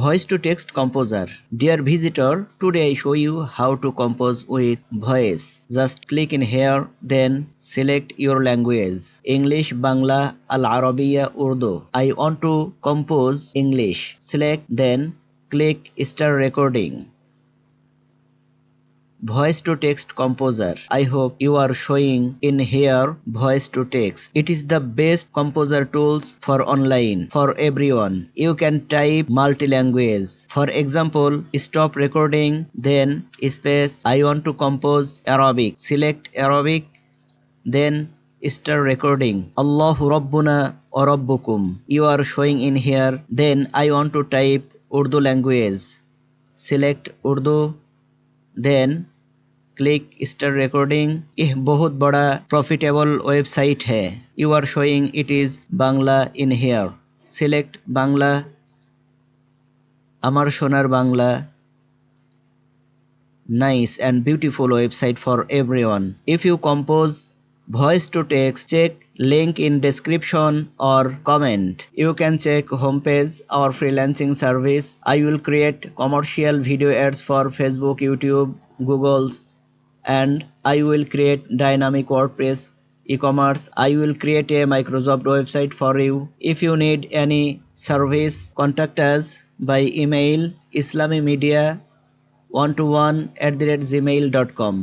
Voice to text composer. Dear visitor, today I show you how to compose with voice. Just click in here, then select your language. English, Bangla, Al-Arabiya, Urdu. I want to compose English. Select, then click Start Recording. Voice to text composer. I hope you are showing in here voice to text. It is the best composer tools for online for everyone. You can type multi-language. For example, stop recording, then space I want to compose Arabic. Select Arabic, then start recording. Allahu Rabbuna wa Rabbukum. You are showing in here. Then I want to type Urdu language. Select Urdu, then click start recording. यह बहुत बड़ा profitable website है। You are showing it is Bangla in here. Select Bangla, আমার সোনার Bangla. Nice and beautiful website for everyone. If you compose voice to text, check link in description or comment. You can check homepage our freelancing service. I will create commercial video ads for Facebook, YouTube, Google's, and I will create dynamic WordPress e-commerce. I will create a Microsoft website for you. If you need any service, contact us by email islamymedia121@gmail.com.